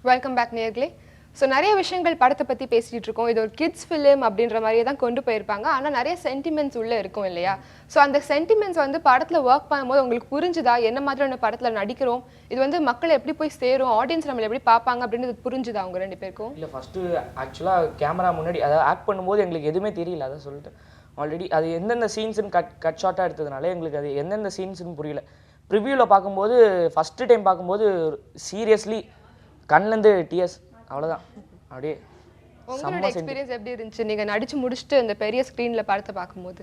Welcome back நேர்களே. So நிறைய விஷயங்கள் படத்தை பற்றி பேசிகிட்டு இருக்கோம். இது ஒரு கிட்ஸ் ஃபிலிம் அப்படின்ற மாதிரியே தான் கொண்டு போயிருப்பாங்க. ஆனால் நிறைய சென்டிமெண்ட்ஸ் உள்ளே இருக்கும் இல்லையா? ஸோ அந்த சென்டிமெண்ட்ஸ் வந்து படத்தில் ஒர்க் பண்ணும்போது உங்களுக்கு புரிஞ்சுதா? என்ன மாதிரியான படத்தில் நடிக்கிறோம், இது வந்து மக்களை எப்படி போய் சேரும், ஆடியன்ஸ் நம்மளை எப்படி பார்ப்பாங்க அப்படின்னு புரிஞ்சுதா அவங்க ரெண்டு பேருக்கும்? இல்லை, ஃபஸ்ட்டு ஆக்சுவலாக கேமரா முன்னாடி அதாவது ஆக்ட் பண்ணும்போது எங்களுக்கு எதுவுமே தெரியல. அதான் சொல்லிட்டு ஆல்ரெடி அது எந்தெந்த சீன்ஸுன்னு கட் ஷார்ட்டாக எடுத்ததுனால எங்களுக்கு அது எந்தெந்த சீன்ஸுன்னு புரியல. ப்ரிவியூவில் பார்க்கும்போது ஃபஸ்ட்டு டைம் பார்க்கும்போது சீரியஸ்லி கண்ணிலேருந்து டிஎஸ் அவ்வளோதான். அப்படியே உங்களோட எக்ஸ்பீரியன்ஸ் எப்படி இருந்துச்சு நீங்கள் நடிச்சு முடிச்சுட்டு இந்த பெரிய ஸ்க்ரீனில் படத்தை பார்க்கும்போது?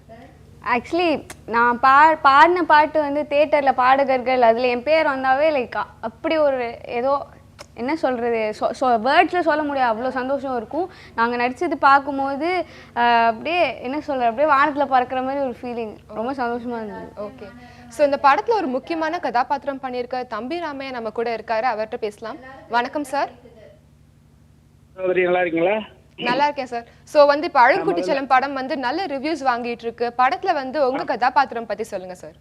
ஆக்சுவலி நான் பாடின பாட்டு வந்து தியேட்டரில் பாடகர்கள் அதில் என் பேர் வந்தாவே லைக் அப்படி ஒரு ஏதோ என்ன சொல்கிறது, வேர்ட்ஸில் சொல்ல முடியாது, அவ்வளோ சந்தோஷம் இருக்கும். நாங்கள் நடித்தது பார்க்கும்போது அப்படியே என்ன சொல்கிற, அப்படியே வானத்தில் பறக்கிற மாதிரி ஒரு ஃபீலிங், ரொம்ப சந்தோஷமாக இருந்தது. ஓகே. ஸோ இந்த படத்தில் ஒரு முக்கியமான கதாபாத்திரம் பண்ணியிருக்க தம்பி ராமையா நம்ம கூட இருக்காரு, அவர்கிட்ட பேசலாம். வணக்கம் சார். நல்லா இருக்கீங்களா? நல்லா இருக்கேன் சார். ஸோ வந்து இப்போ அழகுக்குட்டி செல்லம் படம் வந்து நல்ல ரிவ்யூஸ் வாங்கிட்டு இருக்கு. படத்தில் வந்து உங்கள் கதாபாத்திரம் பற்றி சொல்லுங்கள் சார்.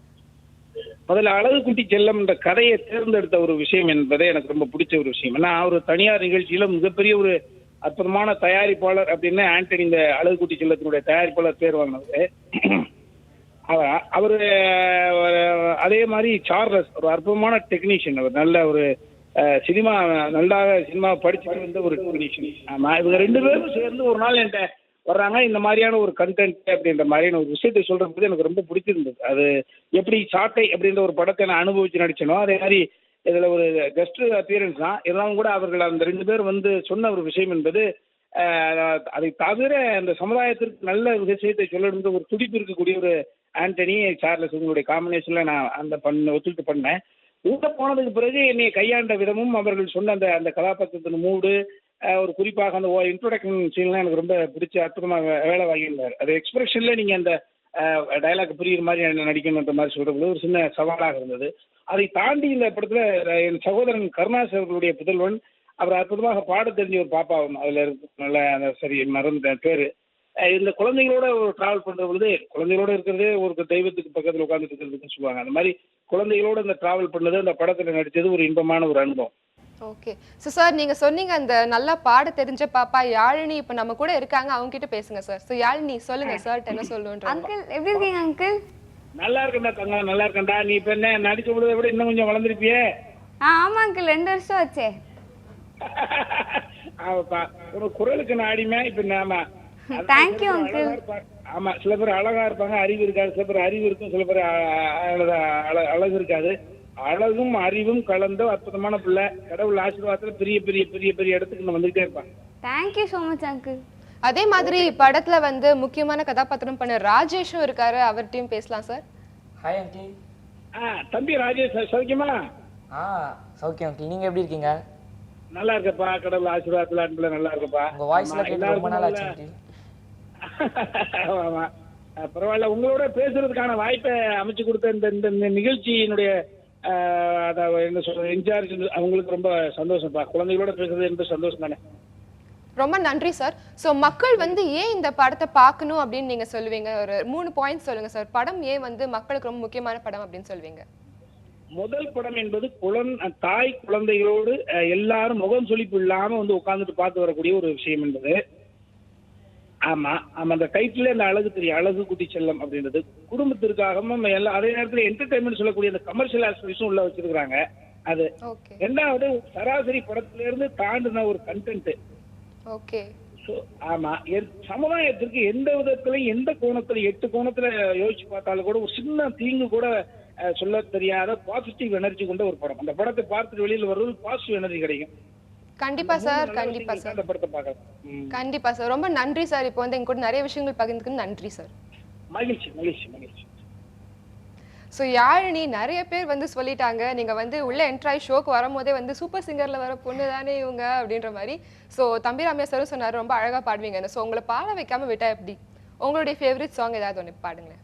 முதல்ல அழகுக்குட்டி செல்லம் என்ற கதையை தேர்ந்தெடுத்த ஒரு விஷயம் என்பதே எனக்கு ரொம்ப பிடிச்ச ஒரு விஷயம். ஏன்னா ஒரு தனியார் நிகழ்ச்சியில மிகப்பெரிய ஒரு அற்புதமான தயாரிப்பாளர் அப்படின்னு ஆண்டனி இந்த அழகுக்குட்டி செல்லத்தினுடைய தயாரிப்பாளர் பேர் வாங்கினது. அவரு அதே மாதிரி சார்லஸ் ஒரு அற்புதமான டெக்னீஷியன், அவர் நல்ல ஒரு சினிமா நல்லாக சினிமா படிச்சுட்டு வந்த ஒரு டெக்னீஷியன். ஆமா, இவங்க ரெண்டு பேரும் சேர்ந்து ஒரு நாள் என்கிட்ட வர்றாங்க, இந்த மாதிரியான ஒரு கண்டென்ட் அப்படின்ற மாதிரியான ஒரு விஷயத்தை சொல்றது எனக்கு ரொம்ப பிடிச்சிருந்தது. அது எப்படி சாட்டை அப்படின்ற ஒரு படத்தை நான் அனுபவிச்சு நடிச்சனோ அதே மாதிரி இதுல ஒரு கெஸ்ட் அப்பியரன்ஸ் தான் இருந்தாலும் கூட அவர்கள் அந்த ரெண்டு பேர் வந்து சொன்ன ஒரு விஷயம் என்பது அதை தவிர அந்த சமுதாயத்திற்கு நல்ல விஷயத்தை சொல்லணுன்ற ஒரு துடிப்பு இருக்கக்கூடிய ஒரு ஆண்டனி சார்லஸ் உங்களுடைய காம்பினேஷன்ல நான் அந்த ஒத்துக்கிட்டு பண்ணேன். உள்ள போனதுக்கு பிறகு என்னை கையாண்ட விதமும் அவர்கள் சொன்ன அந்த அந்த கதாபாத்திரத்தின் மூடு, ஒரு குறிப்பாக அந்த இன்ட்ரோடக்ஷன் சீன்லாம் எனக்கு ரொம்ப பிடிச்ச அற்புதமாக வேலை வாங்கியிருந்தார். அது எக்ஸ்பிரஷன்ல நீங்க அந்த டைலாக் புரியுற மாதிரி நடிக்கணுன்ற மாதிரி சொல்றது ஒரு சின்ன சவாலாக இருந்தது. அதை தாண்டி இந்த படத்துல என் சகோதரன் கருணாஸ் அவர்களுடைய புதல்வன், அவர் அற்புதமாக பாட தெரிஞ்ச ஒரு பாப்பா அதுல இருக்கு, நல்ல அந்த சரி மறந்த பேரு. இந்த குழந்தைகளோட ஒரு டிராவல் பண்ற பொழுது, குழந்தைகளோட இருக்கிறதே ஒரு தெய்வத்துக்கு பக்கத்தில் உட்காந்துட்டு இருக்கிறதுன்னு சொல்லுவாங்க. அந்த மாதிரி குழந்தைகளோட இந்த டிராவல் பண்ணது, அந்த படத்துல நடிச்சது ஒரு இன்பமான ஒரு அனுபவம். ஓகே. ஸோ சார் நீங்கள் சொன்னீங்க அந்த நல்லா பாட தெரிஞ்ச பாப்பா யாழினி இப்போ நம்ம கூட இருக்காங்க, அவங்க கிட்ட பேசுங்க சார். ஸோ யாழினி சொல்லுங்க சார் என்ன சொல்லுன்ற. அங்கிள் எப்படி இருக்கீங்க அங்கிள்? நல்லா இருக்கேன்டா தங்க, நல்லா இருக்கேன்டா. நீ இப்ப என்ன நடிச்ச பொழுதை விட இன்னும் கொஞ்சம் வளர்ந்துருப்பியே? ஆமா அங்கிள், 2 வருஷம் ஆச்சே. ஒரு குரலுக்கு நான் அடிமை இப்ப. நாம தேங்க்யூ அங்கிள். ஆமா, சில பேர் அழகா இருப்பாங்க, அறிவு இருக்காது. சில பேர் அறிவு இருக்கும், சில பேர் அழகு இருக்காது. அழகும் அறிவும் கலந்த அற்புதமான பிள்ளை. கடவுள் ஆசீர்வாதத்துல பெரிய பெரிய பெரிய பெரிய இடத்துக்கு நான் வந்துகிட்டே இருப்பான். Thank you so much uncle. அதே மாதிரி படத்துல வந்து முக்கியமான கதாபாத்திரம் பண்ண ராஜேஷும் இருக்காரு, அவர்கிட்டயும் பேசலாம் சார். Hi uncle. தம்பி ராஜேஷ், சௌக்கியமா? சௌக்கியம் அங்கிள், நீங்க எப்படி இருக்கீங்க? நல்லா இருக்கப்பா, கடவுள் ஆசீர்வாதத்துல அன்புல நல்லா இருக்கப்பா. உங்க வாய்ஸ்ல கேட்டு ரொம்ப நாள் ஆச்சு அங்கிள். ஆமா, பரவாயில்ல. உங்களோட பேசுறதுக்கான வாய்ப்பை அமைச்சு கொடுத்த இந்த நிகழ்ச்சியினுடைய என்ன சொல்றது இன்சார்ஜ் அவங்களுக்கு ரொம்ப சந்தோஷம்ப்பா. குழந்தைகளோட பேசுறது ரொம்ப சந்தோஷம் தானே. ரொம்ப நன்றி சார். ஸோ மக்கள் வந்து ஏன் இந்த படத்தை பார்க்கணும் அப்படின்னு நீங்க சொல்லுவீங்க? ஒரு 3 பாயிண்ட்ஸ் சொல்லுங்க சார். படம் ஏன் வந்து மக்களுக்கு ரொம்ப முக்கியமான படம் அப்படின்னு சொல்லுவீங்க? முதல் படம் என்பது தாய் குழந்தைகளோடு எல்லாரும் முகம் சுளிப்பு இல்லாம வந்து உட்கார்ந்துட்டு பார்த்து வரக்கூடிய ஒரு விஷயம் என்பது. ஆமா ஆமா, அந்த டைட்டில் அந்த அழகு தெரியும், அழகு குட்டி செல்லம் அப்படின்றது குடும்பத்திற்காகவும் எல்லாம். அதே நேரத்தில் என்டர்டைன்மெண்ட் சொல்லக்கூடிய அந்த கமர்ஷியல் ஆஸ்பெக்ட்ஸும் உள்ள வச்சிருக்காங்க. அது ரெண்டாவது சராசரி படத்துல இருந்து தாண்டின ஒரு கண்டென்ட். ஓகே. ஆமா, சமுதாயத்திற்கு எந்த விதத்திலையும் எந்த கோணத்துல 8 கோணத்துல யோசிச்சு பார்த்தாலும் கூட ஒரு சின்ன தீங்கு கூட சொல்ல தெரியாத பாசிட்டிவ் எனர்ஜி கொண்ட ஒரு படம். அந்த படத்தை பார்த்துட்டு வெளியில வர்றது பாசிட்டிவ் எனர்ஜி கிடைக்கும். கண்டிப்பா சார், கண்டிப்பா சார், கண்டிப்பா சார். ரொம்ப நன்றி சார். இப்போ வந்து எங்க கூட நிறைய விஷயங்கள் பகிர்ந்துக்கு நன்றி சார். மகிழ்ச்சி மகிழ்ச்சி மகிழ்ச்சி. ஸோ யாழினி நிறைய பேர் வந்து சொல்லிட்டாங்க, நீங்கள் வந்து உள்ள என்ட்ராய் ஷோக்கு வரும்போதே வந்து சூப்பர் சிங்கரில் வர பொண்ணு தானே இவங்க அப்படின்ற மாதிரி. ஸோ தம்பி ராமையா சாரும் சொன்னார் ரொம்ப அழகாக பாடுவீங்கன்னு. ஸோ உங்களை பாட வைக்காமல் விட்டா எப்படி? உங்களுடைய ஃபேவரட் சாங் ஏதாவது ஒன்று பாடுங்களேன்.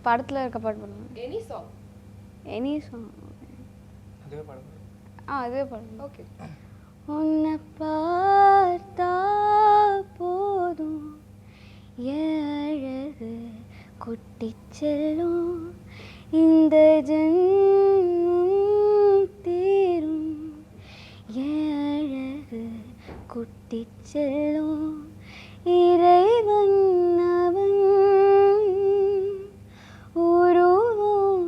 படத்தில் இருக்க பாட்டு பாடுங்க. Any song. Any song. அதுவே பாடுங்க. அதுவே பாடுங்க. ஓகே. உன்னை பார்த்தா போதும் அழகு குட்டி செல்லும் இந்த ஜன்மம் தீரும் கொட்டிச் செல்லும் இறைவன் அவன் உருவம்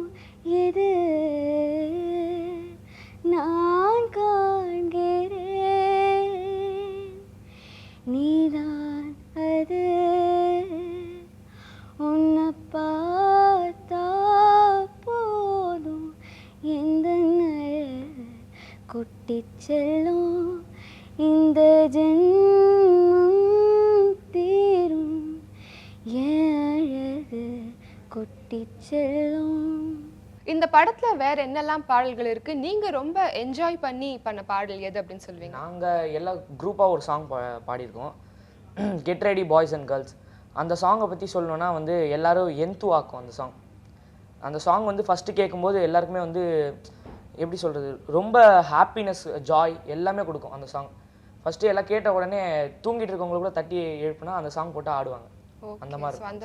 எது நான் காண்கிறேன் நீதான் அது உன்னை பார்த்தா போதும் எந்த கொட்டிச் செல்லும் இந்த ஜென்மம் தீரும் என் அழகு கொட்டிச் செல்லும். இந்த படத்துல வேற என்னெல்லாம் பாடல்கள் இருக்கு, நீங்க ரொம்ப என்ஜாய் பண்ண பாடல் எது அப்படின்னு சொல்லுவீங்க? நாங்கள் எல்லாம் குரூப்பாக ஒரு சாங் பாடியிருக்கோம், get ready boys and girls. அந்த சாங்கை பற்றி சொல்லணுன்னா வந்து எல்லோரும் எந்து ஆக்கும் அந்த சாங் வந்து ஃபஸ்ட்டு கேட்கும்போது எல்லாருக்குமே வந்து எப்படி சொல்கிறது, ரொம்ப ஹாப்பினஸ் ஜாய் எல்லாமே கொடுக்கும் அந்த சாங். ஃபஸ்ட்டு எல்லாம் கேட்ட உடனே தூங்கிட்டு இருக்கவங்கள கூட தட்டி எழுப்புனா அந்த சாங் போட்டு ஆடுவாங்க. அந்த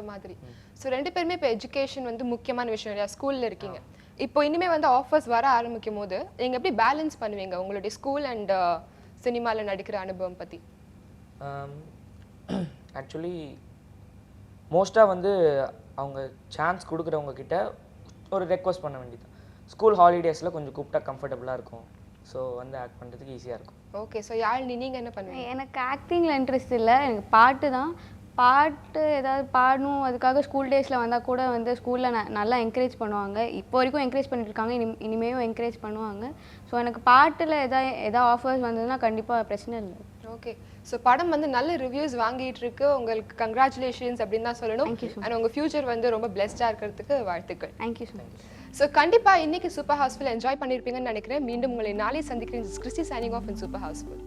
மாதிரி ஸோ ரெண்டு பேருமே இப்போ எஜுகேஷன் வந்து முக்கியமான விஷயம் இல்லையா, ஸ்கூலில் இருக்கீங்க. இப்போ இனிமேல் வந்து ஆஃபர்ஸ் வர ஆரம்பிக்கும் போது நீங்கள் எப்படி பேலன்ஸ் பண்ணுவீங்க உங்களுடைய ஸ்கூல் அண்ட் சினிமாவில் நடிக்கிற அனுபவம் பற்றி? ஆக்சுவலி மோஸ்ட்டாக வந்து அவங்க சான்ஸ் கொடுக்குறவங்க கிட்ட ஒரு ரெக்வஸ்ட் பண்ண வேண்டியது. ஸ்கூல் ஹாலிடேஸில் கொஞ்சம் கூப்பிட்டா கம்ஃபர்டபுளாக இருக்கும், ஸோ வந்து ஆக்ட் பண்ணுறதுக்கு ஈஸியாக இருக்கும். ஓகே, ஸோ யாழினி நீங்கள் என்ன பண்ணுவீங்க? எனக்கு ஆக்டிங்கில் இன்ட்ரெஸ்ட் இல்லை, எனக்கு பாட்டு தான். பாட்டு ஏதாவது பாடணும், அதுக்காக ஸ்கூல் டேஸில் வந்தால் கூட வந்து ஸ்கூலில் நல்லா என்கரேஜ் பண்ணுவாங்க. இப்போ வரைக்கும் என்கரேஜ் பண்ணிட்டுருக்காங்க, இனிமேலும் என்கரேஜ் பண்ணுவாங்க. ஸோ எனக்கு பாட்டில் எதாவது ஆஃபர்ஸ் வந்ததுன்னா கண்டிப்பாக பிரச்சனை இல்லை. ஓகே, ஸோ படம் வந்து நல்ல ரிவ்யூஸ் வாங்கிட்டு இருக்கு, உங்களுக்கு கங்க்ராச்சுலேஷன்ஸ் அப்படின்னு தான் சொல்லணும். அண்ட் உங்கள் ஃபியூச்சர் வந்து ரொம்ப பிளெஸ்டாக இருக்கிறதுக்கு வாழ்த்துக்கள். Thank you so much. ஸோ கண்டிப்பாக இன்னைக்கு சூப்பர் ஹவுஸ்ஃபுல் என்ஜாய் பண்ணியிருப்பீங்கன்னு நினைக்கிறேன். மீண்டும் உங்களை நாளை சந்திக்கிறேன். Christie signing of in super Housefull.